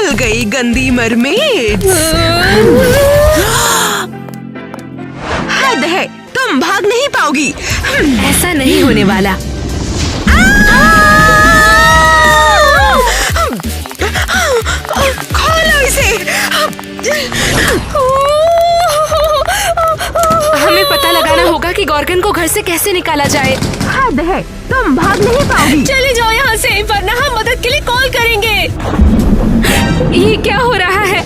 मिल गई गंदी मरमेड। हद है, तुम भाग नहीं पाओगी। ऐसा नहीं होने वाला। खोलो इसे। हमें पता लगाना होगा कि गॉर्गन को घर से कैसे निकाला जाए। हद है, तुम भाग नहीं पाओगी। चले जाओ यहाँ से, वरना हम मदद के लिए कॉल करेंगे। ये क्या हो रहा है?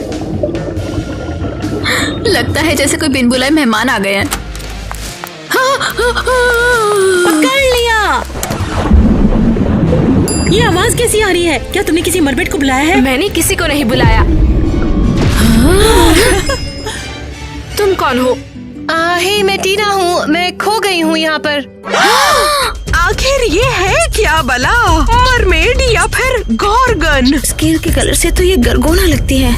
लगता है जैसे कोई बिन बुलाए मेहमान आ गए हैं। पकड़ लिया। ये आवाज कैसी आ रही है? क्या तुमने किसी मरमेड को बुलाया है? मैंने किसी को नहीं बुलाया। तुम कौन हो? हे, मैं टीना हूँ। मैं खो गई हूँ यहाँ पर। आखिर ये है क्या भला? मरमेड या फिर गॉर्गन? स्केल के कलर से तो ये गरगोना लगती है।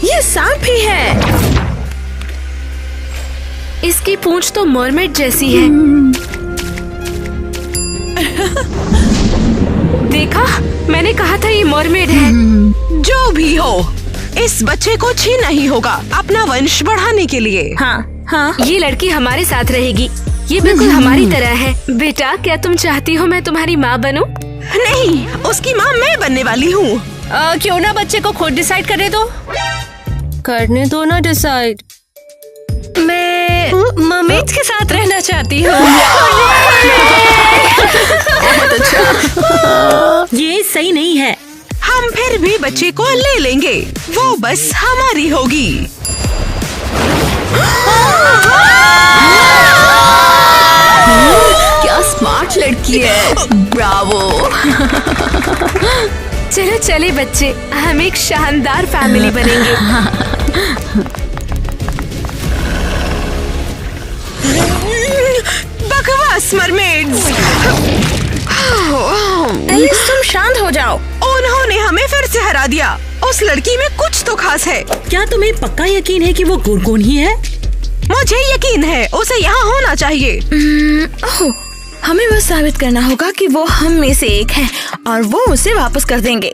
ये सांप ही है। इसकी पूंछ तो मरमेड जैसी है। देखा, मैंने कहा था ये मरमेड है। जो भी हो, इस बच्चे को छीना ही होगा अपना वंश बढ़ाने के लिए। हाँ। ये लड़की हमारे साथ रहेगी। ये बिल्कुल हमारी तरह है। बेटा, क्या तुम चाहती हो मैं तुम्हारी माँ बनूं? नहीं, उसकी माँ मैं बनने वाली हूँ। क्यों ना बच्चे को खुद डिसाइड करने दो ना डिसाइड। मैं मरमेड्स के साथ रहना चाहती हूँ। ये सही नहीं है। हम फिर भी बच्चे को ले लेंगे, वो बस हमारी होगी। क्या स्मार्ट लड़की है। ब्रावो। चलो चले बच्चे, हम एक शानदार फैमिली बनेंगे। बकवास मरमेड्स। एलिस, तुम शांत हो जाओ। उन्होंने हमें फिर से हरा दिया। उस लड़की में कुछ तो खास है। क्या तुम्हें पक्का यकीन है कि वो गोर्गोन ही है? मुझे यकीन है, उसे यहाँ होना चाहिए। हमें बस साबित करना होगा कि वो हम में से एक है और वो उसे वापस कर देंगे।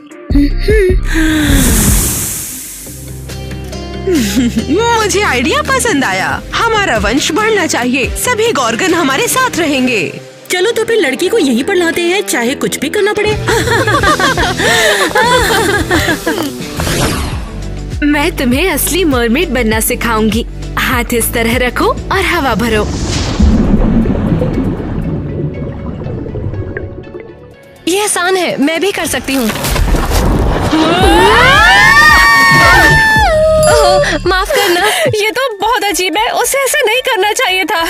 मुझे आइडिया पसंद आया। हमारा वंश बढ़ना चाहिए, सभी गॉर्गन हमारे साथ रहेंगे। चलो तो फिर लड़की को यहीं पर लाते हैं, चाहे कुछ भी करना पड़े। मैं तुम्हें असली मरमेड बनना सिखाऊंगी। हाथ इस तरह रखो और हवा भरो। ये आसान है, मैं भी कर सकती हूँ। माफ करना, ये तो बहुत अजीब है। उसे ऐसा नहीं करना चाहिए था।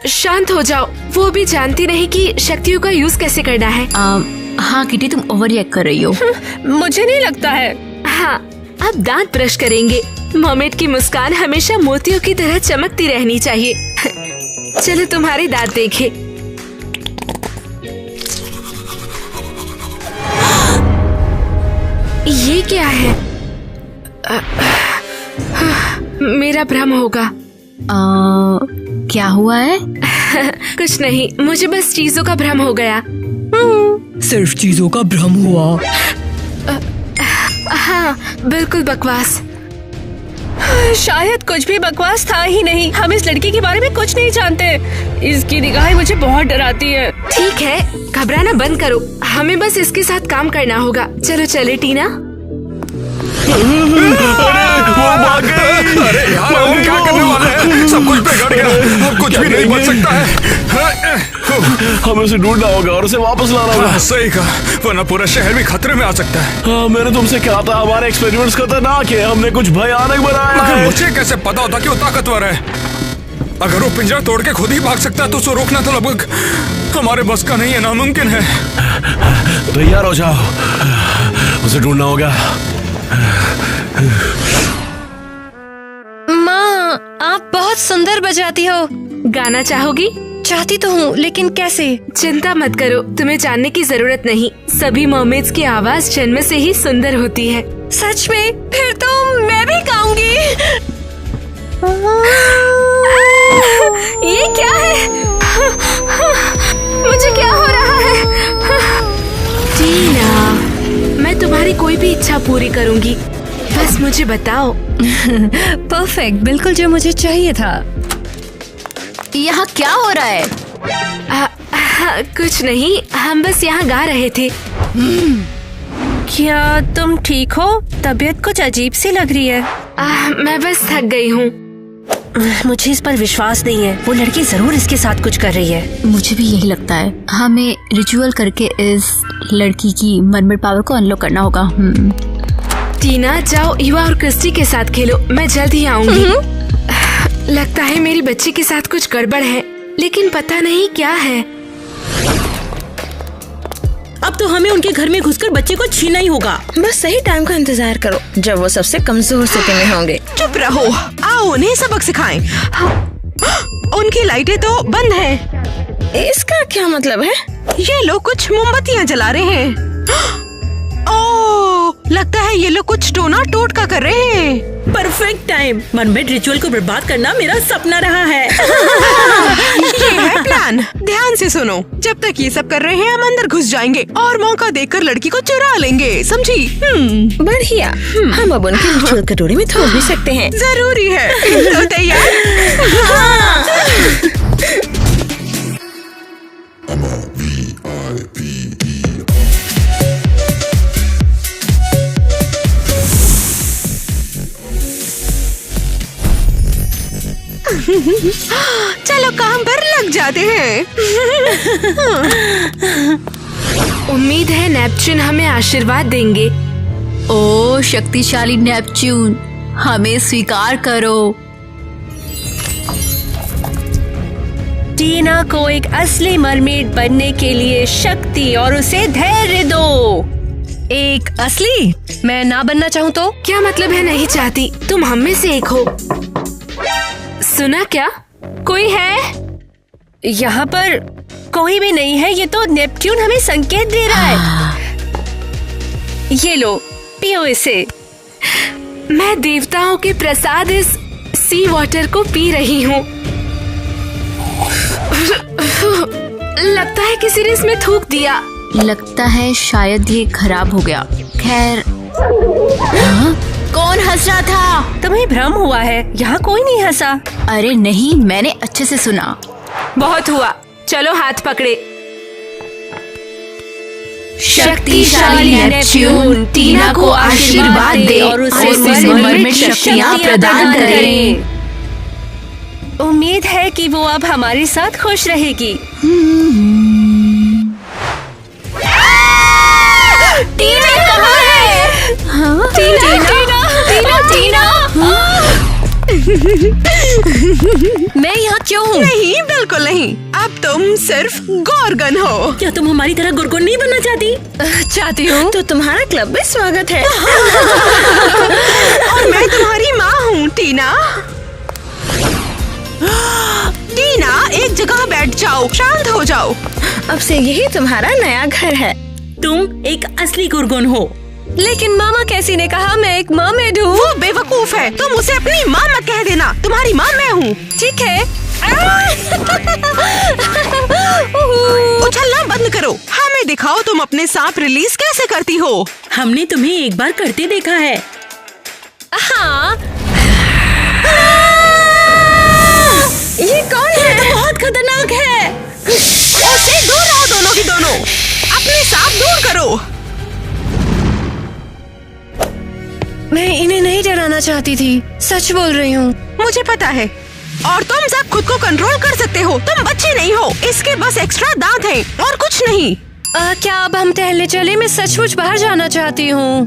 शांत हो जाओ। वो भी जानती नहीं कि शक्तियों का यूज कैसे करना है। हाँ किटी, तुम ओवर रिएक्ट कर रही हो। मुझे नहीं लगता है। हाँ, अब दांत ब्रश करेंगे। मरमेड की मुस्कान हमेशा मोतियों की तरह चमकती रहनी चाहिए। चलो तुम्हारे दांत देखे। ये क्या है? मेरा भ्रम होगा। क्या हुआ है? कुछ नहीं, मुझे बस चीजों का भ्रम हो गया। सिर्फ चीजों का भ्रम हुआ? हाँ, बिल्कुल बकवास। शायद कुछ भी बकवास था ही नहीं। हम इस लड़की के बारे में कुछ नहीं जानते। इसकी निगाहें मुझे बहुत डराती है। ठीक है, घबराना बंद करो। हमें बस इसके साथ काम करना होगा। चलो चले टीना। वो भाग गई। अरे यार, हम क्या करने वाले हैं? सब कुछ बिगड़ गया। अब कुछ भी नहीं बच सकता है। हमें उसे ढूंढना होगा और उसे वापस लाना होगा। सही कहा, वरना पूरा शहर भी खतरे में आ सकता है। हाँ, मैंने तुमसे कहा था हमारे एक्सपेरिमेंट्स खतरनाक है। हमने कुछ भयानक बनाया मगर है। मुझे कैसे पता होता कि वो ताकतवर है? अगर वो पिंजरा तोड़ के खुद ही भाग सकता है तो उसे रोकना तो लगभग हमारे बस का नहीं है, नामुमकिन है। तैयार हो जाओ, उसे ढूंढना होगा। माँ, आप बहुत सुंदर बजाती हो। गाना चाहोगी? चाहती तो हूँ, लेकिन कैसे? चिंता मत करो, तुम्हें जानने की जरूरत नहीं। सभी मरमेड्स की आवाज जन्म से ही सुंदर होती है। सच में? फिर तो मैं भी गाऊंगी। ये क्या है? मुझे क्या हो रहा है? टीना, मैं तुम्हारी कोई भी इच्छा पूरी करूंगी, बस मुझे बताओ। परफेक्ट, बिल्कुल जो मुझे चाहिए था। यहाँ क्या हो रहा है? कुछ नहीं, हम बस यहाँ गा रहे थे। क्या तुम ठीक हो? तबीयत कुछ अजीब सी लग रही है। मैं बस थक गई हूँ। मुझे इस पर विश्वास नहीं है, वो लड़की जरूर इसके साथ कुछ कर रही है। मुझे भी यही लगता है। हमें रिचुअल करके इस लड़की की मरमट पावर को अनलॉक करना होगा। टीना, जाओ युवा और क्रिस्टी के साथ खेलो, मैं जल्द ही आऊंगी। लगता है मेरी बच्ची के साथ कुछ गड़बड़ है, लेकिन पता नहीं क्या है। अब तो हमें उनके घर में घुसकर बच्चे को छीना ही होगा। बस सही टाइम का इंतजार करो, जब वो सबसे कमजोर स्थिति में होंगे। चुप रहो, आओ उन्हें सबक सिखाएं। उनकी लाइटें तो बंद हैं। इसका क्या मतलब है? ये लोग कुछ मोमबत्तियां जला रहे हैं। ओह, लगता है ये लोग कुछ टोना टोटका कर रहे हैं। Perfect time. मरमेड रिचुअल को बर्बाद करना मेरा सपना रहा है। ये है प्लान। ध्यान से सुनो, जब तक ये सब कर रहे हैं हम अंदर घुस जाएंगे और मौका देखकर लड़की को चुरा लेंगे, समझी? बढ़िया। हम अब उनकी रिचुअल कटोरी में थोप भी सकते हैं। जरूरी है। तो तैयार? चलो काम पर लग जाते हैं। उम्मीद है नेपच्यून हमें आशीर्वाद देंगे। ओ शक्तिशाली नेपच्यून, हमें स्वीकार करो। टीना को एक असली मरमेड बनने के लिए शक्ति और उसे धैर्य दो। एक असली? मैं ना बनना चाहूँ तो? क्या मतलब है नहीं चाहती? तुम हम में से एक हो। सुना क्या? कोई है? यहाँ पर कोई भी नहीं है। ये तो नेपच्यून हमें संकेत दे रहा है। ये लो, पियो इसे। मैं देवताओं के प्रसाद इस सी वाटर को पी रही हूँ। लगता है किसी ने इसमें थूक दिया। लगता है शायद ये खराब हो गया। खैर, कौन हंस रहा था? तुम्हें भ्रम हुआ है, यहाँ कोई नहीं हंसा। अरे नहीं, मैंने अच्छे से सुना। बहुत हुआ, चलो हाथ पकड़े। शक्तिशाली नेपच्यून टीना को आशीर्वाद दे और उसे मरमेड शक्तियाँ प्रदान करे। उम्मीद है कि वो अब हमारे साथ खुश रहेगी। टीना कहाँ है? टीना। मैं यहाँ क्यों हूँ? नहीं, बिल्कुल नहीं। अब तुम सिर्फ गॉर्गन हो। क्या तुम हमारी तरह गुरगुन नहीं बनना चाहती? चाहती हूँ तो तुम्हारा क्लब में स्वागत है। और मैं तुम्हारी माँ हूँ टीना। टीना, एक जगह बैठ जाओ, शांत हो जाओ। अब से यही तुम्हारा नया घर है। तुम एक असली गुरगुन हो। लेकिन मामा कैसी ने कहा मैं एक मरमेड हूँ। वो बेवकूफ है, तुम उसे अपनी माँ मत कह देना। तुम्हारी माँ मैं हूँ। ठीक है। उछलना बंद करो, हमें दिखाओ तुम अपने सांप रिलीज कैसे करती हो। हमने तुम्हें एक बार करते देखा है। हाँ। ये कौन है? तो बहुत खतरनाक है। उससे दूर रहो दोनों की दोनों। अपने सांप दूर करो। मैं इन्हें नहीं डराना चाहती थी, सच बोल रही हूँ। मुझे पता है, और तुम सब खुद को कंट्रोल कर सकते हो। तुम बच्चे नहीं हो, इसके बस एक्स्ट्रा दांत हैं और कुछ नहीं। क्या अब हम टहलने चले? मैं सचमुच बाहर जाना चाहती हूँ।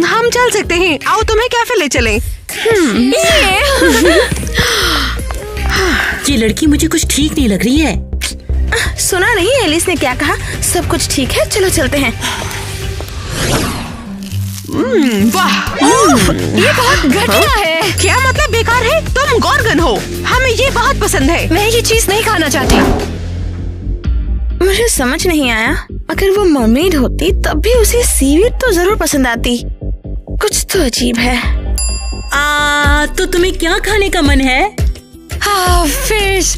हम चल सकते हैं। आओ तुम्हें कैफे ले चलें। ये लड़की मुझे कुछ ठीक नहीं लग रही है। सुना नहीं एलिस ने क्या कहा? सब कुछ ठीक है, चलो चलते हैं। वाह, ये बहुत घटिया है। क्या मतलब बेकार है? तुम गॉर्गन हो, हमें ये बहुत पसंद है। मैं ये चीज नहीं खाना चाहती। मुझे समझ नहीं आया, अगर वो मरमेड होती तब भी उसे सीवीड तो जरूर पसंद आती। कुछ तो अजीब है। तो तुम्हें क्या खाने का मन है? फिश।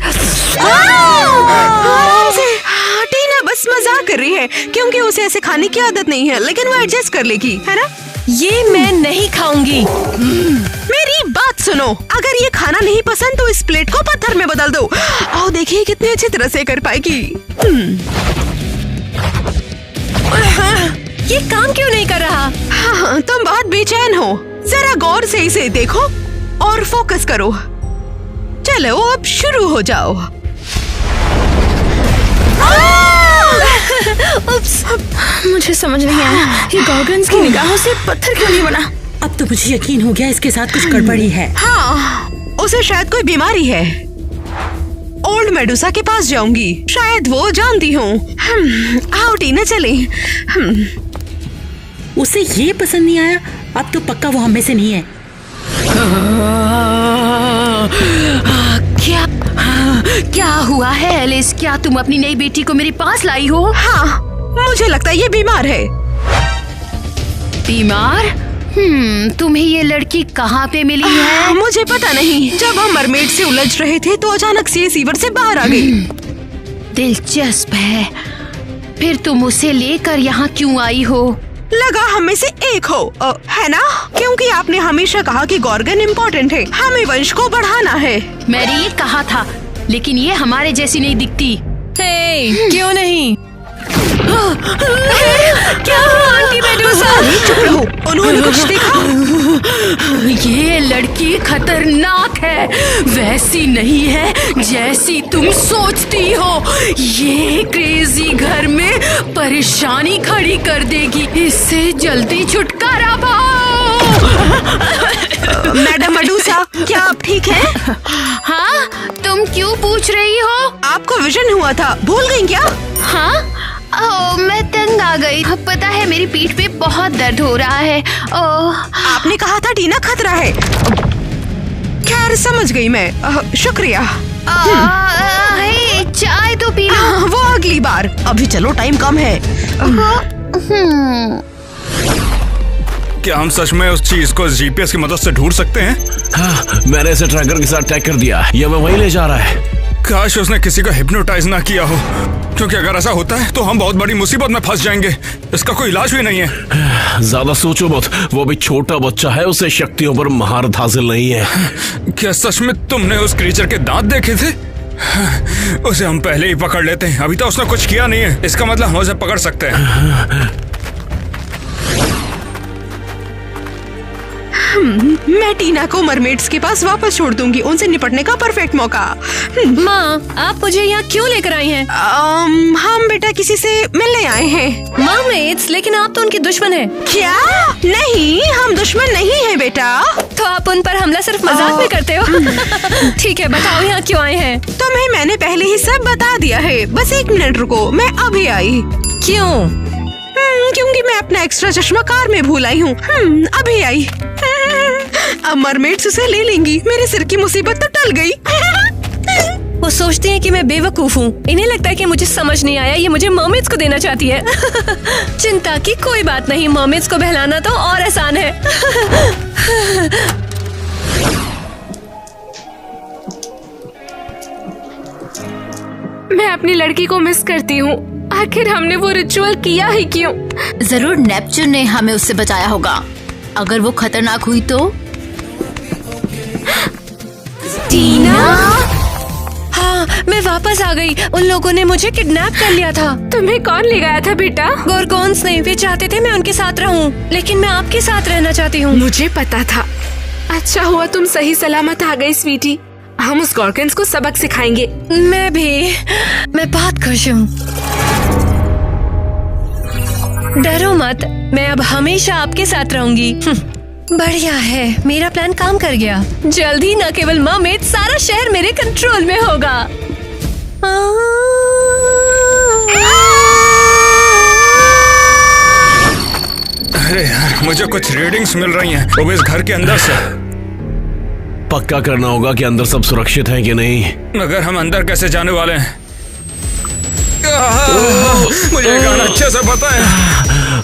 टीना, बस बस मजाक कर रही है क्योंकि उसे ऐसे खाने की आदत नहीं है, लेकिन वो एडजस्ट कर लेगी, है ना? ये मैं नहीं खाऊंगी। मेरी बात सुनो, अगर ये खाना नहीं पसंद तो इस प्लेट को पत्थर में बदल दो और देखिए कितनी अच्छी तरह से कर पाएगी। ये काम क्यों नहीं कर रहा? हाँ, तुम बहुत बेचैन हो। जरा गौर से इसे देखो और फोकस करो। चलो अब शुरू हो जाओ। मुझे समझ नहीं आया, ये गॉर्गन्स की निगाहों से पत्थर क्यों नहीं बना? अब तो मुझे यकीन हो गया इसके साथ कुछ गड़बड़ी है। हाँ, उसे शायद कोई बीमारी है। ओल्ड मेडुसा के पास जाऊंगी, शायद वो जानती हूँ। आओ टीना चले। उसे ये पसंद नहीं आया, अब तो पक्का वो हम में से नहीं है। क्या हुआ है एलिस? क्या तुम अपनी नई बेटी को मेरे पास लाई हो? हाँ, मुझे लगता है ये बीमार है। बीमार? तुम्हें ये लड़की कहाँ पे मिली है? मुझे पता नहीं। जब हम मरमेड से उलझ रहे थे तो अचानक से सीवर से बाहर आ गई। दिलचस्प है। फिर तुम उसे लेकर यहाँ क्यों आई हो? लगा हम में से एक हो, है ना? क्योंकि आपने हमेशा कहा कि गॉर्गन इम्पोर्टेंट है, हमें वंश को बढ़ाना है। मैंने ये कहा था, लेकिन ये हमारे जैसी नहीं दिखती। क्यों नहीं? क्या हुआ आंटी मेडुसा? चुप रहो, उन्होंने कुछ देखा? ये लड़की खतरनाक है, वैसी नहीं है जैसी तुम सोचती हो। ये क्रेजी घर में परेशानी खड़ी कर देगी। इससे जल्दी छुटकारा पाओ। मैडम मेडुसा, क्या आप ठीक हैं? हाँ, तुम क्यों पूछ रही हो? आपको विजन हुआ था, भूल गई क्या? हाँ, मैं तंग आ गई। पता है मेरी पीठ पे बहुत दर्द हो रहा है। आपने कहा था टीना खतरा है। खैर समझ गई मैं, शुक्रिया। चाय तो पी लो। वो अगली बार, अभी चलो टाइम कम है। क्या हम सच में उस चीज को जीपीएस की मदद से ढूंढ सकते हैं? हाँ, मैंने इसे ट्रैकर के साथ टैग कर दिया। ये मैं वहीं ले जा रहा है। काश उसने किसी को हिप्नोटाइज ना किया हो, क्योंकि अगर ऐसा होता है तो हम बहुत बड़ी मुसीबत में फंस जाएंगे। इसका कोई इलाज भी नहीं है। ज्यादा सोचो मत, वो भी छोटा बच्चा है, उसे शक्तियों पर महारत हासिल नहीं है। क्या सच में तुमने उस क्रीचर के दांत देखे थे? उसे हम पहले ही पकड़ लेते हैं। अभी तो उसने कुछ किया नहीं है, इसका मतलब हम उसे पकड़ सकते हैं। मैं टीना को मरमेड्स के पास वापस छोड़ दूंगी, उनसे निपटने का परफेक्ट मौका। माँ, आप मुझे यहाँ क्यों लेकर आई हैं? हम बेटा किसी से मिलने आए हैं। मरमेड्स? लेकिन आप तो उनके दुश्मन हैं। क्या? नहीं, हम दुश्मन नहीं हैं बेटा। तो आप उन पर हमला सिर्फ मजाक में करते हो? ठीक है, बताओ यहाँ क्यों आए हैं? तुम्हें मैंने पहले ही सब बता दिया है, बस 1 मिनट रुको, मैं अभी आई। क्यों? क्योंकि मैं अपना एक्स्ट्रा चश्मा कार में भूल आई हूँ। अभी आई। अब मरमेड्स उसे ले लेंगी, मेरे सिर की मुसीबत तो टल गई। वो सोचती हैं कि मैं बेवकूफ हूँ। इन्हें लगता है कि मुझे समझ नहीं आया, ये मुझे मर्मेड्स को देना चाहती है। चिंता की कोई बात नहीं, मर्मेड्स को बहलाना तो और आसान है। मैं अपनी लड़की को मिस करती हूँ। आखिर हमने वो रिचुअल किया ही क्यों? जरूर नेपच्यून ने हमें उससे बचाया होगा। अगर वो खतरनाक हुई तो? टीना? हाँ, मैं वापस आ गई। उन लोगों ने मुझे किडनैप कर लिया था। तुम्हें कौन ले गया था बेटा? गॉर्गन्स ने। वे चाहते थे मैं उनके साथ रहूं, लेकिन मैं आपके साथ रहना चाहती हूँ। मुझे पता था। अच्छा हुआ तुम सही सलामत आ गई स्वीटी। हम उस गॉर्गन्स को सबक सिखाएंगे। मैं भी। मैं बहुत खुश हूँ। डरो मत, मैं अब हमेशा आपके साथ रहूंगी। बढ़िया है, मेरा प्लान काम कर गया। जल्द ही न केवल मरमेड, सारा शहर मेरे कंट्रोल में होगा। अरे यार, मुझे कुछ रीडिंग्स मिल रही हैं, वो भी इस घर के अंदर से। पक्का करना होगा कि अंदर सब सुरक्षित है कि नहीं। मगर हम अंदर कैसे जाने वाले हैं? मुझे गाना अच्छे से पता है।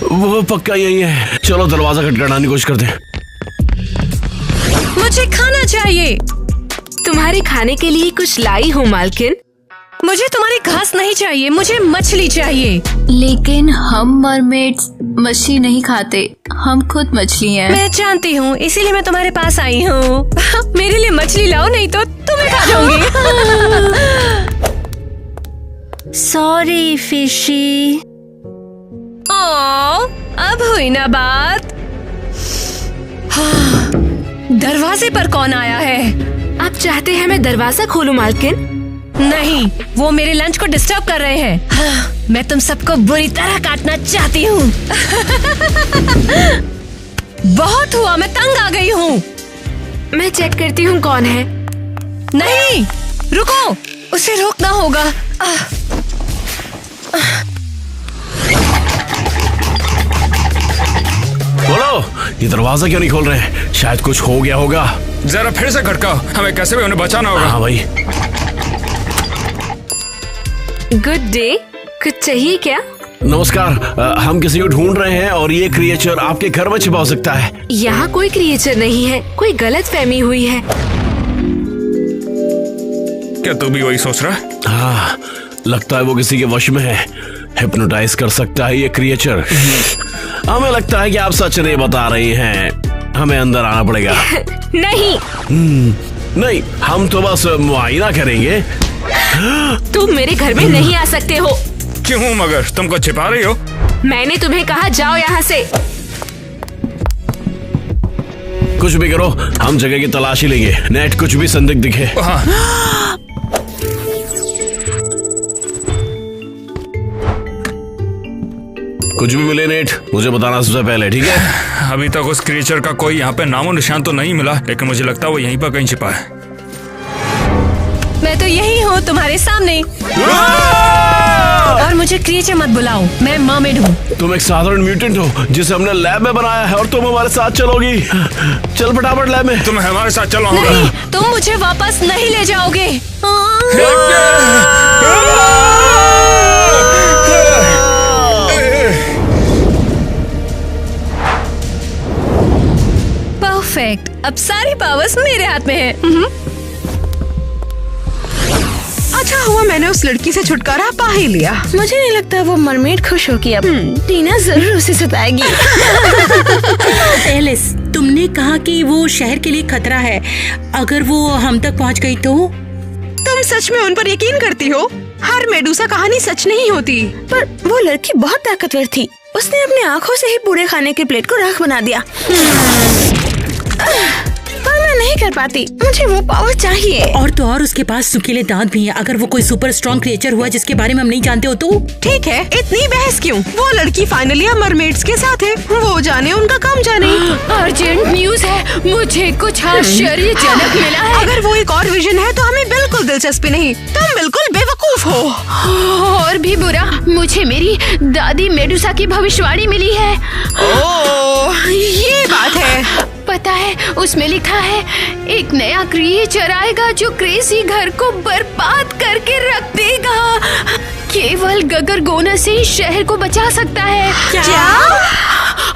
वो पक्का यही है। चलो दरवाजा खटखटाने की कोशिश करते हैं। मुझे खाना चाहिए। तुम्हारे खाने के लिए कुछ लाई हूँ मालकिन। मुझे तुम्हारी घास नहीं चाहिए, मुझे मछली चाहिए। लेकिन हम मरमेड्स मछली नहीं खाते, हम खुद मछली हैं। मैं जानती हूँ, इसीलिए मैं तुम्हारे पास आई हूँ। मेरे लिए मछली लाओ, नहीं तो तुम्हें खा जाऊंगी। Sorry fishy. अब हुई ना बात। दरवाजे पर कौन आया है? आप चाहते हैं मैं दरवाजा खोलूं मालकिन? नहीं, वो मेरे लंच को डिस्टर्ब कर रहे हैं। मैं तुम सबको बुरी तरह काटना चाहती हूँ। बहुत हुआ, मैं तंग आ गई हूँ। मैं चेक करती हूँ कौन है। नहीं, रुको, उसे रोकना होगा। बोलो, ये दरवाजा क्यों नहीं खोल रहे हैं? शायद कुछ हो गया होगा। जरा फिर से खटकाओ, हमें कैसे भी उन्हें बचाना होगा। हाँ भाई। गुड डे, कुछ चाहिए क्या? नमस्कार, हम किसी को ढूंढ रहे हैं और ये क्रिएचर आपके घर में छिपा हो सकता है। यहाँ कोई क्रिएचर नहीं है, कोई गलतफहमी हुई है। क्या तू भी वही सोच रहा है? हाँ, लगता है वो किसी के वश में है। हिप्नोटाइज कर सकता है ये क्रिएचर। हमें लगता है कि आप सच नहीं बता रही हैं। हमें अंदर आना पड़ेगा। नहीं। नहीं, हम तो बस मुआयना करेंगे। तुम मेरे घर में नहीं आ सकते हो। क्यों मगर, तुमको छिपा रही हो? मैंने तुम्हें कहा जाओ यहाँ से। कुछ भी करो, हम जगह की तलाशी लेंगे। नेट कुछ भी संदिग्ध दिखे। हाँ। कुछ भी मिले नेट, मुझे बताना सबसे पहले, ठीक है? अभी तक उस क्रिएचर का कोई यहाँ पे नामो निशान तो नहीं मिला, लेकिन मुझे लगता है वो यहीं पर कहीं छिपा है। मैं तो यही हूँ तुम्हारे सामने। और मुझे क्रिएचर मत बुलाओ, मैं मर्मेड हूँ। तुम एक साधारण म्यूटेंट हो जिसे हमने लैब में बनाया है और तुम हमारे साथ चलोगी। चल फटाफट लैब में। तुम हमारे साथ चलो। नहीं, तुम मुझे वापस नहीं ले जाओगे। परफेक्ट, अब सारी पावर्स मेरे हाथ में है। अच्छा हुआ मैंने उस लड़की से छुटकारा पा ही लिया। मुझे नहीं लगता वो मरमेड खुश होगी अब। टीना जरूर उसे सताएगी। एलिस, तुमने कहा कि वो शहर के लिए खतरा है। अगर वो हम तक पहुंच गई तो? तुम सच में उन पर यकीन करती हो? हर मेडूसा कहानी सच नहीं होती। पर वो लड़की बहुत ताकतवर थी। उसने अपनी आंखों से ही पूरे खाने के प्लेट को राख बना दिया। पर मैं नहीं कर पाती, मुझे वो पावर चाहिए। और तो और उसके पास नुकीले दांत भी हैं। अगर वो कोई सुपर स्ट्रॉन्ग क्रिएचर हुआ जिसके बारे में हम नहीं जानते हो तो? ठीक है, इतनी बहस क्यों? वो लड़की फाइनली मरमेड्स के साथ है। वो जाने, उनका काम जाने। अर्जेंट न्यूज है, मुझे कुछ आश्चर्यजनक मिला है। अगर वो एक और विजन है तो हमें बिल्कुल दिलचस्पी नहीं। तुम बिल्कुल बेवकूफ हो। और भी बुरा, मुझे मेरी दादी मेडुसा की भविष्यवाणी मिली है। ओह, ये बात है। पता है, उसमें लिखा है एक नया क्रिएचर आएगा जो क्रेजी घर को बर्बाद करके रख देगा। केवल गगरगोना से ही शहर को बचा सकता है। क्या?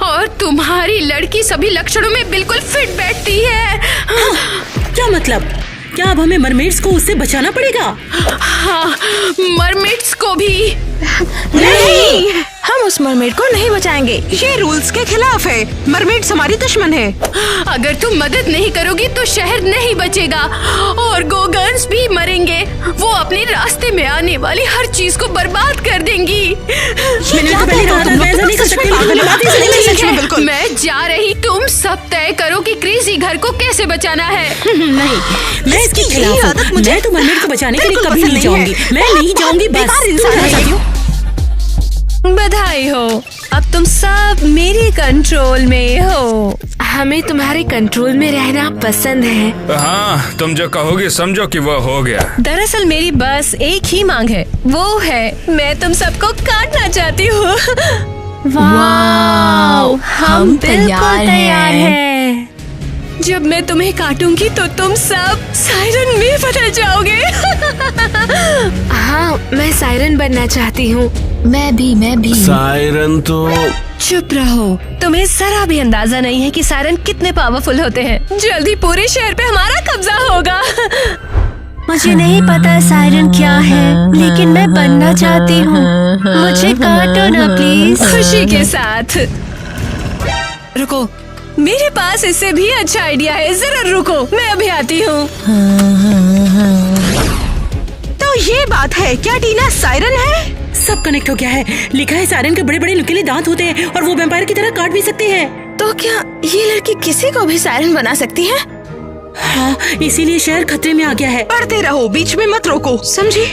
और तुम्हारी लड़की सभी लक्षणों में बिल्कुल फिट बैठती है। क्या मतलब? क्या अब हमें मरमेड्स को उससे बचाना पड़ेगा? हाँ, मरमेड्स को भी। नहीं, हम उस मरमेड को नहीं बचाएंगे। ये रूल्स के खिलाफ है। मरमेड्स हमारी दुश्मन है। अगर तुम मदद नहीं करोगी तो शहर नहीं बचेगा और गोगन्स भी मरेंगे। वो अपने रास्ते में आने वाली हर चीज को बर्बाद कर देंगी। मैंने तो पहले कहा था मैं ऐसा नहीं कर सकती। सच में बिल्कुल। मैं जा रही, तुम सब तय करो कि क्रेजी घर को कैसे बचाना है। नहीं, मैं इसके खिलाफ हूँ। मैं तो मरमेड को बचाने के लिए कभी नहीं जाऊंगी। मैं नहीं जाऊंगी, बस। बधाई हो, अब तुम सब मेरे कंट्रोल में हो। हमें तुम्हारे कंट्रोल में रहना पसंद है। हाँ, तुम जो कहोगी समझो कि वो हो गया। दरअसल मेरी बस एक ही मांग है, वो है मैं तुम सबको काटना चाहती हूँ। वाओ, हम तैयार हैं। जब मैं तुम्हें काटूंगी तो तुम सब सायरन में बदल जाओगे। हाँ, मैं सायरन बनना चाहती हूँ। मैं भी। सायरन तो चुप रहो, तुम्हें जरा भी अंदाजा नहीं है कि सायरन कितने पावरफुल होते हैं। जल्दी पूरे शहर पे हमारा कब्जा होगा। मुझे नहीं पता सायरन क्या है, लेकिन मैं बनना चाहती हूँ। मुझे काटो ना प्लीज। खुशी के साथ। रुको, मेरे पास इससे भी अच्छा आइडिया है। जरा रुको, मैं अभी आती हूँ। तो ये बात है, क्या टीना सायरन है? सब कनेक्ट हो गया है। लिखा है सायरन के बड़े बड़े नुकीले दांत होते हैं और वो वैम्पायर की तरह काट भी सकते हैं। तो क्या ये लड़की किसी को भी सायरन बना सकती है? हाँ, इसीलिए शहर खतरे में आ गया है। पढ़ते रहो, बीच में मत रोको, समझी?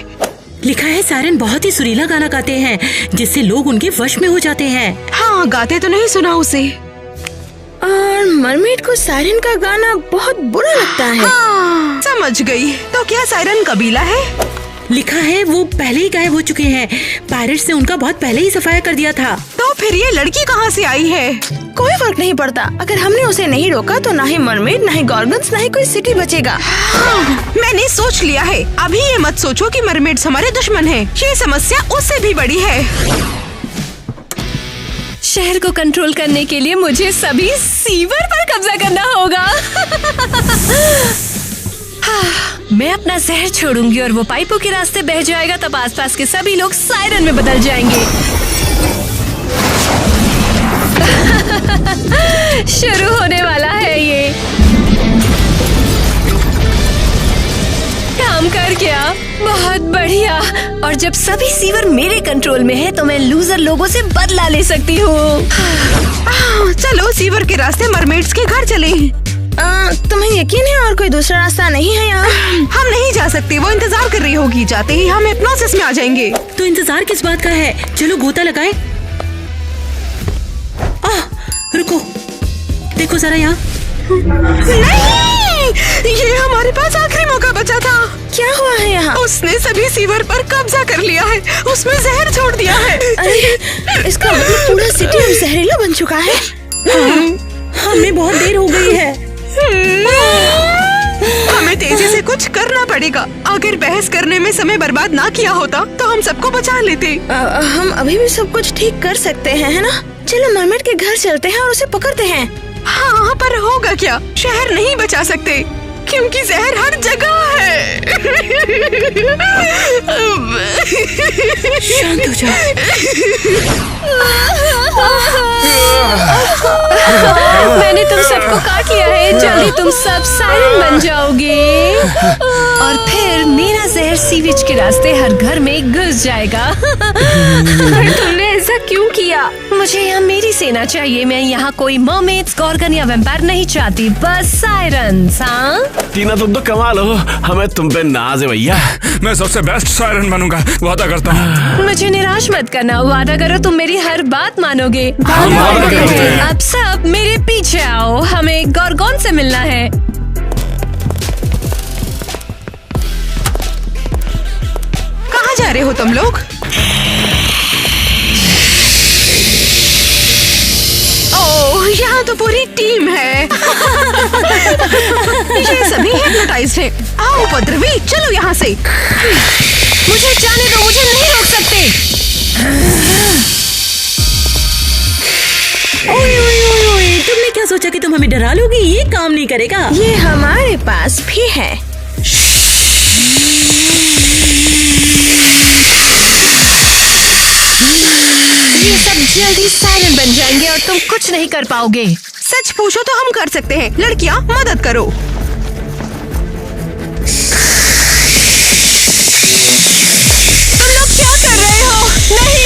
लिखा है सायरन बहुत ही सुरीला गाना गाते हैं जिससे लोग उनके वश में हो जाते हैं। हाँ, गाते तो नहीं सुना उसे। और मरमेड को सायरन का गाना बहुत बुरा लगता है। हाँ, समझ गई। तो क्या सायरन कबीला है? लिखा है वो पहले ही गायब हो चुके हैं। पायरेट्स ने उनका बहुत पहले ही सफाया कर दिया था। तो फिर ये लड़की कहाँ से आई है? कोई फर्क नहीं पड़ता। अगर हमने उसे नहीं रोका तो ना ही मरमेड, ना ही गॉर्गन्स, ना ही कोई सिटी बचेगा। हाँ, मैंने सोच लिया है। अभी ये मत सोचो कि मरमेड्स हमारे दुश्मन हैं। ये समस्या उससे भी बड़ी है। शहर को कंट्रोल करने के लिए मुझे सभी सीवर पर कब्जा करना होगा। मैं अपना जहर छोड़ूंगी और वो पाइपों के रास्ते बह जाएगा। तब आसपास के सभी लोग सायरन में बदल जाएंगे। शुरू होने वाला है ये। काम कर गया, बहुत बढ़िया। और जब सभी सीवर मेरे कंट्रोल में है तो मैं लूजर लोगों से बदला ले सकती हूँ। चलो सीवर के रास्ते मरमेड्स के घर चले। तुम्हें यकीन है और कोई दूसरा रास्ता नहीं है यहाँ? हम नहीं जा सकते, वो इंतजार कर रही होगी। जाते ही हम हिप्नोसिस में आ जाएंगे। तो इंतजार किस बात का है? चलो गोता लगाएं। रुको, देखो जरा यहाँ। नहीं, ये हमारे पास आखिरी मौका बचा था। क्या हुआ है यहाँ? उसने सभी सीवर पर कब्जा कर लिया है। उसमें जहर छोड़ दिया है। अरे, इसका मतलब पूरा सिटी अब जहरीला बन चुका है। हमें बहुत देर हो गई है। हमें तेजी से कुछ करना पड़ेगा। अगर बहस करने में समय बर्बाद ना किया होता तो हम सबको बचा लेते। हम अभी भी सब कुछ ठीक कर सकते हैं, है ना? चलो मरमेड के घर चलते हैं और उसे पकड़ते हैं। हाँ, पर होगा क्या? शहर नहीं बचा सकते क्योंकि जहर हर जगह है। शांत हो जाओ। मैंने तुम सबको काट लिया है। जल्दी तुम सब सायरन बन जाओगे और फिर मेरा जहर सीवेज के रास्ते हर घर में घुस जाएगा। तुमने ऐसा क्यों किया? मुझे यहाँ मेरी सेना चाहिए। मैं यहाँ कोई मरमेड्स, गॉर्गन या वैम्पायर नहीं चाहती, बस सायरन्स। हाँ टीना, तुम तो कमाल हो। हमें तुम पे नाज है भैया। मैं सबसे बेस्ट सायरन बनूंगा, वादा करता हूँ। मुझे निराश मत करना। वादा करो तुम मेरी हर बात मानोगे। हम वादा करते हैं। अब सब मेरे पीछे आओ, हमें गॉर्गन से मिलना है। कहाँ जा रहे हो तुम लोग? ओह, यहाँ तो पूरी टीम है। ये सभी हिप्नोटाइज्ड हैं। आओ उपद्रवी, चलो यहाँ से। मुझे जाने दो, मुझे नहीं रोक सकते। ओए, तुमने क्या सोचा कि तुम हमें डरा लोगी? ये काम नहीं करेगा। ये हमारे पास भी है। ये सब जल्दी सायरन बन जाएंगे और तुम कुछ नहीं कर पाओगे। सच पूछो तो हम कर सकते हैं। लड़कियाँ मदद करो। तुम लोग क्या कर रहे हो? नहीं,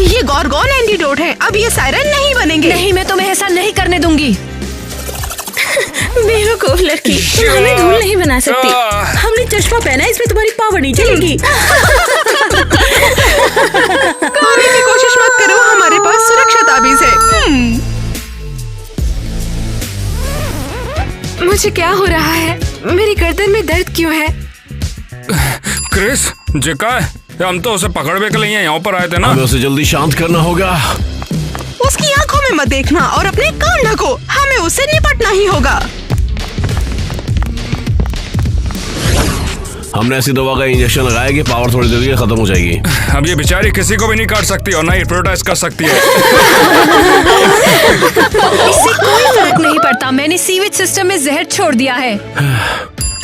ये गॉर्गन एंटीडोट है। अब ये सायरन नहीं बनेंगे। नहीं, मैं तुम्हें ऐसा नहीं करने दूंगी। बेवकूफ लड़की, तुम हमें धूल नहीं बना सकती। हमने चश्मा पहना है, इसमें तुम्हारी पावर नहीं चलेगी। करने की कोशिश मत करो, हमारे पास सुरक्षा ताबीज है। मुझे क्या हो रहा है? मेरी गर्दन में दर्द क्यों है? क्रिस, जिका हम तो उसे पकड़ने के लिए यहाँ पर आए थे ना। हमें उसे जल्दी शांत करना होगा। उसकी आंखों में मत देखना और अपने कान ढको। हमें उससे निपटना ही होगा। हमने ऐसी दवा का इंजेक्शन लगाया कि पावर थोड़ी देर में खत्म हो जाएगी। अब ये बेचारी किसी को भी नहीं काट सकती और ना ही प्रोटेस्ट कर सकती है। इससे कोई फर्क नहीं पड़ता। मैंने सीवेज सिस्टम में जहर छोड़ दिया है।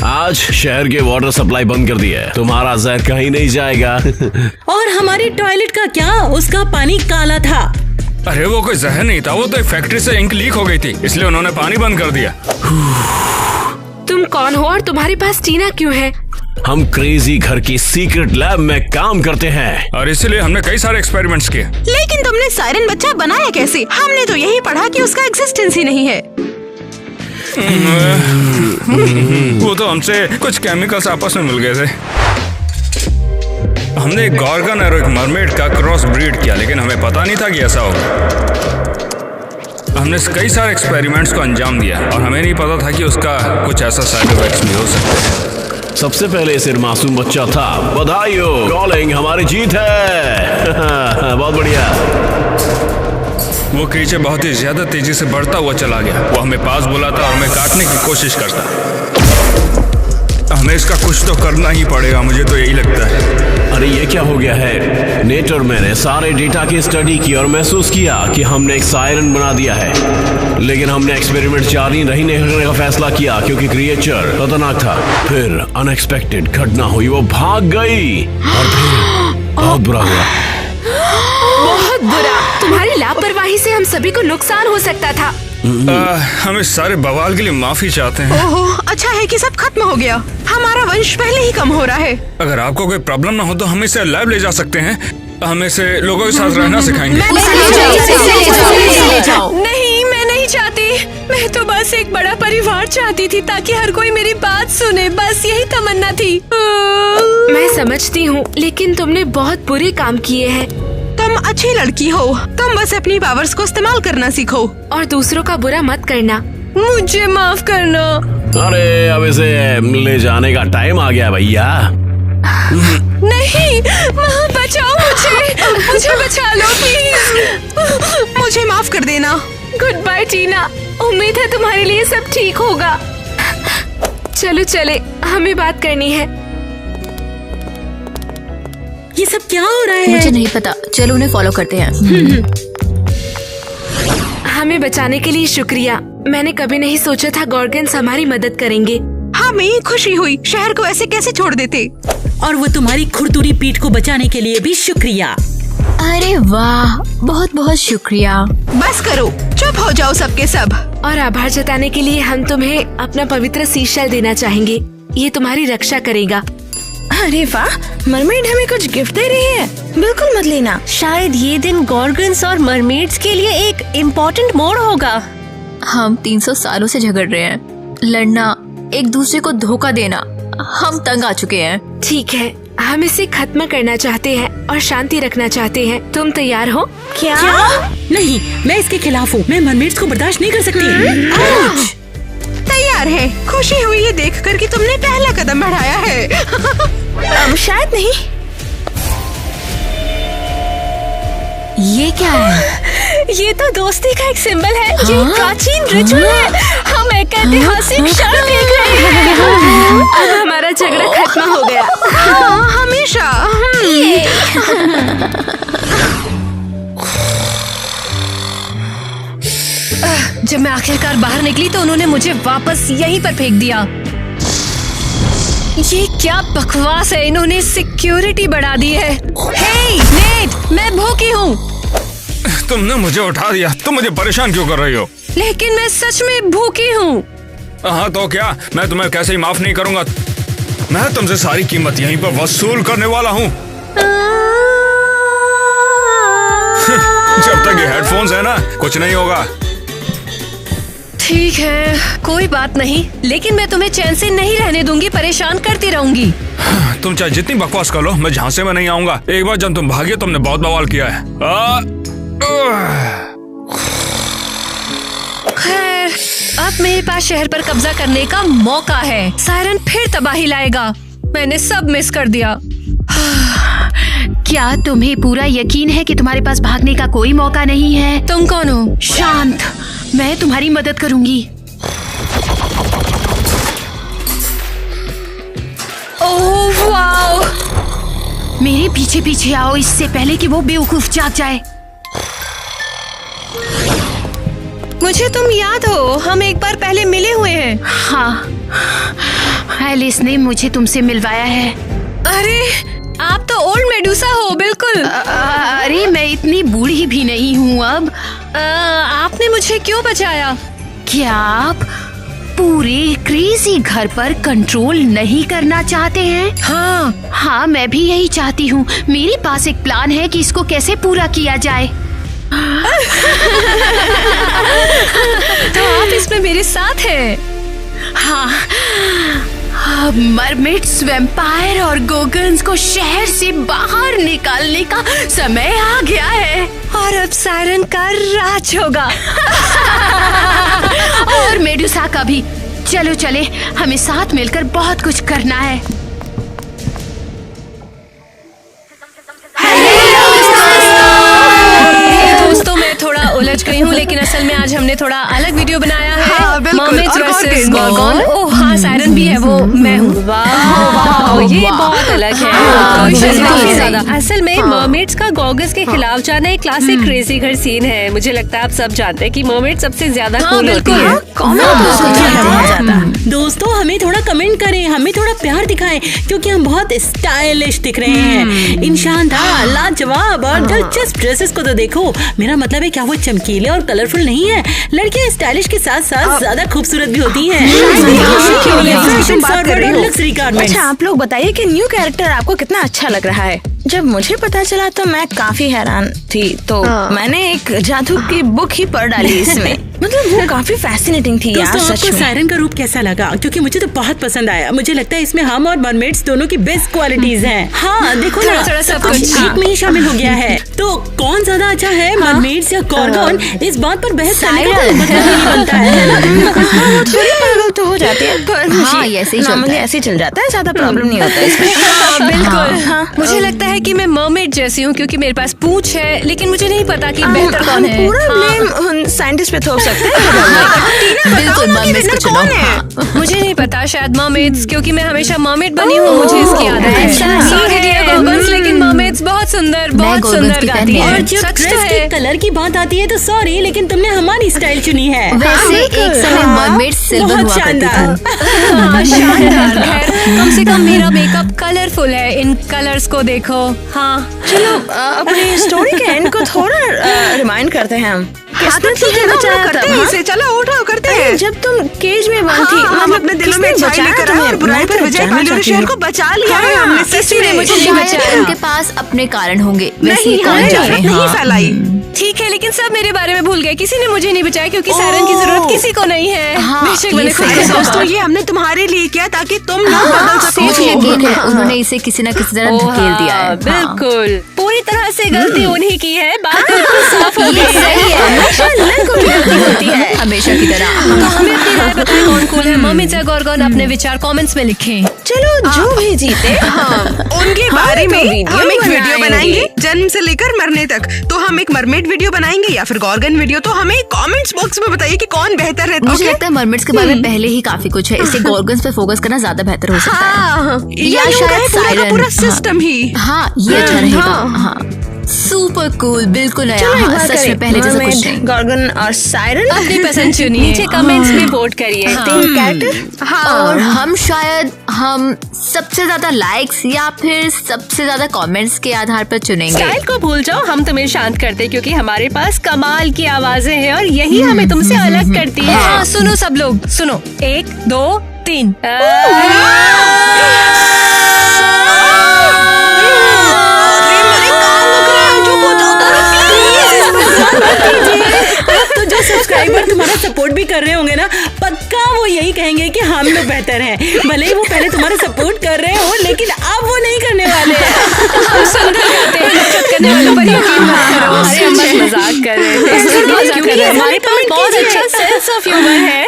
आज शहर के वाटर सप्लाई बंद कर दिया है। तुम्हारा जहर कहीं नहीं जाएगा। और हमारी टॉयलेट का क्या? उसका पानी काला था। अरे वो कोई जहर नहीं था, वो तो एक फैक्ट्री से इंक लीक हो गई थी, इसलिए उन्होंने पानी बंद कर दिया। तुम कौन हो और तुम्हारे पास टीना क्यों है? हम क्रेजी घर की सीक्रेट लैब में काम करते हैं और इसीलिए हमने कई सारे एक्सपेरिमेंट्स किए। लेकिन तुमने सायरन बच्चा बनाया कैसे? हमने तो यही पढ़ा कि उसका एग्जिस्टेंस ही नहीं है। वो तो हमसे कुछ केमिकल्स आपस में मिल गए थे। हमने एक गॉर्गन और एक मरमेड का क्रॉस ब्रीड किया, लेकिन हमें पता नहीं था कि ऐसा होगा। हमने कई सारे एक्सपेरिमेंट्स को अंजाम दिया और हमें नहीं पता था कि उसका कुछ ऐसा साइड इफेक्ट्स भी हो सकता है। सबसे पहले सिर्फ मासूम बच्चा था। बधाई हो, कॉलिंग हमारी जीत है। बहुत बढ़िया। वो क्रीचर बहुत ही ज्यादा तेजी से बढ़ता हुआ चला गया। वो हमें पास बुलाता और हमें काटने की कोशिश करता। हमें इसका कुछ तो करना ही पड़ेगा, मुझे तो यही लगता है। अरे ये क्या हो गया है? नेट और मैंने सारे डेटा की स्टडी की और महसूस किया कि हमने एक सायरन बना दिया है, लेकिन हमने एक्सपेरिमेंट जारी नहीं करने का फैसला किया क्योंकि क्रिएचर खतरनाक था। फिर अनएक्सपेक्टेड घटना हुई, वो भाग गई और फिर बहुत बुरा हुआ। बहुत बुरा। तुम्हारी लापरवाही से हम सभी को नुकसान हो सकता था। हम इस सारे बवाल के लिए माफी चाहते हैं। ओहो, अच्छा है कि सब खत्म हो गया। हमारा वंश पहले ही कम हो रहा है। अगर आपको कोई प्रॉब्लम ना हो तो हम इसे लैब ले जा सकते हैं। हम इसे लोगों के साथ रहना सिखाएंगे। नहीं, मैं नहीं चाहती। मैं तो बस एक बड़ा परिवार चाहती थी ताकि हर कोई मेरी बात सुने। बस यही तमन्ना थी। मैं समझती हूँ, लेकिन तुमने बहुत बुरे काम किए हैं। तुम अच्छी लड़की हो। तुम बस अपनी पावर्स को इस्तेमाल करना सीखो और दूसरों का बुरा मत करना। मुझे माफ करना। अरे अब इसे ले जाने का टाइम आ गया भैया। नहीं, माँ बचाओ मुझे बचा लो प्लीज। मुझे माफ कर देना। गुड बाय टीना। उम्मीद है तुम्हारे लिए सब ठीक होगा। चलो चले, हमें बात करनी है। ये सब क्या हो रहा है? मुझे नहीं पता। चलो उन्हें फॉलो करते हैं। हमें बचाने के लिए शुक्रिया। मैंने कभी नहीं सोचा था गॉर्गन्स हमारी मदद करेंगे। हमें खुशी हुई। शहर को ऐसे कैसे छोड़ देते? और वो तुम्हारी खुरदुरी पीठ को बचाने के लिए भी शुक्रिया। अरे वाह, बहुत बहुत शुक्रिया। बस करो, चुप हो जाओ सबके सब। और आभार जताने के लिए हम तुम्हें अपना पवित्र सीशल देना चाहेंगे। ये तुम्हारी रक्षा करेगा। अरे वाह, मरमेड हमें कुछ गिफ्ट दे रही है। बिल्कुल मत लेना। शायद ये दिन गॉर्गन्स और मरमेड्स के लिए एक इम्पोर्टेंट मोड़ होगा। हम 300 सालों से झगड़ रहे हैं। लड़ना, एक दूसरे को धोखा देना, हम तंग आ चुके हैं। ठीक है, हम इसे खत्म करना चाहते हैं और शांति रखना चाहते हैं। तुम तैयार हो? क्या? नहीं, मैं इसके खिलाफ हूँ। मैं मरमेड्स को बर्दाश्त नहीं कर सकती। तैयार है। खुशी हुई ये देखकर कि तुमने पहला कदम बढ़ाया है। शायद नहीं। ये क्या है? ये तो दोस्ती का एक सिंबल है। ये प्राचीन रिचुअल है। हम एक ऐतिहासिक क्षण देख रहे हैं। अब हमारा झगड़ा खत्म हो गया। हाँ, हमेशा। जब मैं आखिरकार बाहर निकली तो उन्होंने मुझे वापस यहीं पर फेंक दिया। ये क्या बकवास है? इन्होंने सिक्योरिटी बढ़ा दी है। हे नेट, मैं भूखी हूँ। तुमने मुझे उठा दिया। तुम मुझे परेशान क्यों कर रही हो? लेकिन मैं सच में भूखी हूँ। हाँ तो क्या, मैं तुम्हें कैसे ही माफ नहीं करूँगा। मैं तुमसे सारी कीमत यहीं पर वसूल करने वाला हूँ। जब तक ये हेडफोन्स है ना, कुछ नहीं होगा। ठीक है, कोई बात नहीं, लेकिन मैं तुम्हें चैन से नहीं रहने दूंगी। परेशान करती रहूंगी। तुम चाहे जितनी बकवास कर लो, मैं झांसे में नहीं आऊंगा। एक बार जब तुम भागे तुमने बहुत बवाल किया है। खैर, अब मेरे पास शहर पर कब्जा करने का मौका है। सायरन फिर तबाही लाएगा। मैंने सब मिस कर दिया। क्या तुम्हें पूरा यकीन है कि तुम्हारे पास भागने का कोई मौका नहीं है? तुम कौन हो? शांत, मैं तुम्हारी मदद करूंगी। Oh wow! मेरे पीछे पीछे आओ, इससे पहले कि वो बेवकूफ जाग जाए। मुझे तुम याद हो, हम एक बार पहले मिले हुए हैं। हाँ, एलिस ने मुझे तुमसे मिलवाया है। अरे आप तो ओल्ड मेडुसा हो बिल्कुल। अरे मैं इतनी बूढ़ी भी नहीं हूँ अब। आपने मुझे क्यों बचाया? क्या आप पूरे क्रेजी घर पर कंट्रोल नहीं करना चाहते हैं? हाँ, मैं भी यही चाहती हूँ। मेरे पास एक प्लान है कि इसको कैसे पूरा किया जाए। तो आप इसमें मेरे साथ हैं? हाँ, मरमेड्स, वैम्पायर और गोगन्स को शहर से बाहर निकालने का समय आ गया है। और अब सायरन का राज होगा। और मेडुसा का भी। चलो चले, हमें साथ मिलकर बहुत कुछ करना है। दोस्तों मैं थोड़ा उलझ गई हूँ, लेकिन असल में आज हमने थोड़ा अलग वीडियो बनाया है। हाँ, बिल्कुल। मर्मेड्स और वर्सेस Gorgon। गॉर्गन। ओह हाँ, सायरन भी है, वो मैं हूँ। वाह, ये बहुत अलग है। काफी ज्यादा। असल में मर्मेड्स का गॉर्गन्स के खिलाफ जाना एक क्लासिक क्रेजी घर सीन है। मुझे लगता है आप सब जानते हैं कि मर्मेड सबसे ज्यादा कूल होती है। दोस्तों हमें थोड़ा कमेंट करें, हमें थोड़ा प्यार दिखाएं, क्योंकि हम बहुत स्टाइलिश दिख रहे हैं। इन शानदार, लाजवाब और दिलचस्प ड्रेसेस को तो देखो। मेरा मतलब है क्या वो चमकीले और कलरफुल नहीं है? लड़कियां स्टाइलिश के साथ साथ ज्यादा खूबसूरत भी होती हैं। अच्छा आप लोग बताइए कि न्यू कैरेक्टर आपको कितना अच्छा लग रहा है? जब मुझे पता चला तो मैं काफी हैरान थी, तो मैंने एक जादू की बुक ही पढ़ डाली इसमें। मतलब वो काफी फैसिनेटिंग थी यार, सच आपको में। सायरन का रूप कैसा लगा? क्योंकि मुझे तो बहुत पसंद आया। मुझे लगता है इसमें हम और मरमेड्स दोनों की बेस्ट क्वालिटीज हैं। हाँ देखो ना, थोड़ा सब कुछ एक में ही शामिल हो गया है। तो कौन ज्यादा अच्छा है, मरमेड्स या गॉर्गन? इस बात पर बहस करने का कोई मतलब ही नहीं बनता है। थोड़ी पागल तो हो जाती है, पर मुझे ऐसे ही चल जाता है, ज्यादा प्रॉब्लम नहीं होता इसमें। बिल्कुल। मुझे लगता है कि मैं मर्मेड जैसी हूँ क्योंकि मेरे पास पूंछ है, लेकिन मुझे नहीं पता कि बेहतर कौन है। पूरा ब्लेम साइंटिस्ट पे थोप सकते हैं। बिल्कुल, मर्मेड्स को चुनो। मुझे नहीं पता, शायद मर्मेड्स, क्योंकि मैं हमेशा मर्मेड बनी हूँ, मुझे इसकी आदत है। Sorry dear Gorgons, लेकिन मर्मेड्स बहुत सुंदर गाती हैं। और जब ड्रेस के कलर की बात आती है तो सॉरी, लेकिन तुमने हमारी स्टाइल चुनी है। वैसे एक समय मर्मेड्स सिल्वर हुआ करती थी। हाँ, शानदार। खैर, कम से कम मेरा मेकअप कलरफुल है। इन कलर्स को देखो। हाँ चलो अपनी स्टोरी के एंड को थोड़ा रिमाइंड करते हैं हम। किसने तुझे बचाया करते हैं इसे, चलो उठाओ करते हैं। जब तुम केज में बंद थी, हम अपने दिलों में अच्छाई लेकर आए और बुराई पर विजय पाने और शहर को बचा लिया है हमने। किसी ने मुझे नहीं शायद बचाया। उनके पास अपने कारण होंगे, वैसे नहीं, कौन हमें जाने। नहीं फैलाई। ठीक है, लेकिन सब मेरे बारे में भूल गए। किसी ने मुझे नहीं बचाया क्योंकि सायरन की जरूरत किसी को नहीं है। हाँ, बेशक मैंने ये खुद सही को है। सोचा। दोस्तों ये हमने तुम्हारे लिए किया ताकि तुम ना बदल सको। मुझे यकीन है उन्होंने इसे किसी न किसी तरह धकेल दिया है। बिल्कुल, पूरी तरह से गलती उन्हीं की है। बात बिल्कुल साफ हो गई सही है। होती है हमेशा की तरह। तो हमें अपनी राय बताएं कौन कूल है। मर्मेड्स या गॉर्गन? अपने विचार कमेंट्स में लिखें। चलो जो भी जीते उनके बारे में हम एक वीडियो बनाएंगे, जन्म से लेकर मरने तक। तो हम एक मरमेड वीडियो बनाएंगे या फिर गॉर्गन वीडियो, तो हमें कमेंट्स बॉक्स में बताइए कि कौन बेहतर है। मुझे लगता है मर्मेड्स के बारे में पहले ही काफी कुछ है, इसलिए गॉर्गन्स पे फोकस करना ज्यादा बेहतर हो सकता है। या शायद सायरन, पूरा सिस्टम ही। हाँ ये अच्छा रहेगा। हाँ सुपर कूल, बिल्कुल नया। हाँ, सच में पहले जैसा कुछ नहीं। गॉर्गन और सायरन अपनी पसंद चुनिए, नीचे कमेंट्स में वोट करिए। तीन कैरेक्टर। और हम शायद सबसे ज्यादा लाइक्स या फिर सबसे ज्यादा कमेंट्स के आधार पर चुनेंगे। स्टाइल को भूल जाओ, हम तुम्हें शांत करते हैं क्योंकि हमारे पास कमाल की आवाजें हैं और यही हमें तुमसे अलग करती है। हाँ, सुनो सब लोग, सुनो। 1 2 3। तो जो सब्सक्राइबर तुम्हारा सपोर्ट भी कर रहे होंगे ना, पक्का वो यही कहेंगे कि हम लोग बेहतर हैं। भले ही वो पहले तुम्हारा सपोर्ट कर रहे हो, लेकिन अब वो नहीं करने वाले हैं। हम सुंदर होते हैं, नफरत करने वालों पर यकीन मत करो। अरे हम बस मजाक कर रहे थे, क्योंकि हमारे पास बहुत अच्छा सेंस ऑफ ह्यूमर है।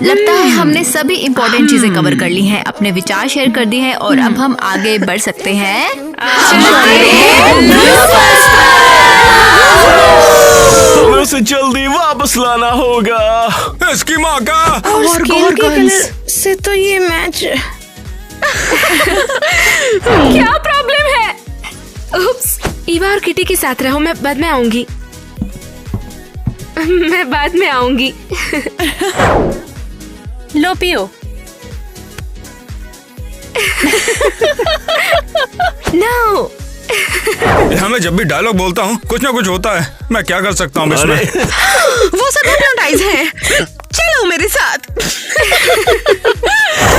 लगता है हमने सभी इम्पोर्टेंट चीजें कवर कर ली हैं, अपने विचार शेयर कर दिए हैं और अब हम आगे बढ़ सकते हैं। हमें उसे जल्दी वापस लाना होगा। इसकी माँ का। और स्किन के कलर से तो ये मैच। क्या प्रॉब्लम है? उप्स, ईवा और किटी के साथ रहो, मैं बाद में आऊंगी। मैं बाद में आऊंगी। लो पियो। नो। मैं जब भी डायलॉग बोलता हूँ कुछ ना कुछ होता है। मैं क्या कर सकता हूँ इसमें? वो सब हिप्नोटाइज है। चलो मेरे साथ।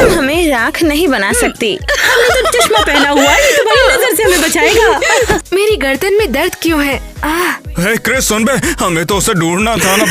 तुम हमें राख नहीं बना सकती। हमने तो चश्मा पहना हुआ है, ये तुम्हारी नजर से हमें बचाएगा। मेरी गर्दन में दर्द क्यों है? हे क्रिस सुन बे, हमें तो उसे ढूंढना था ना।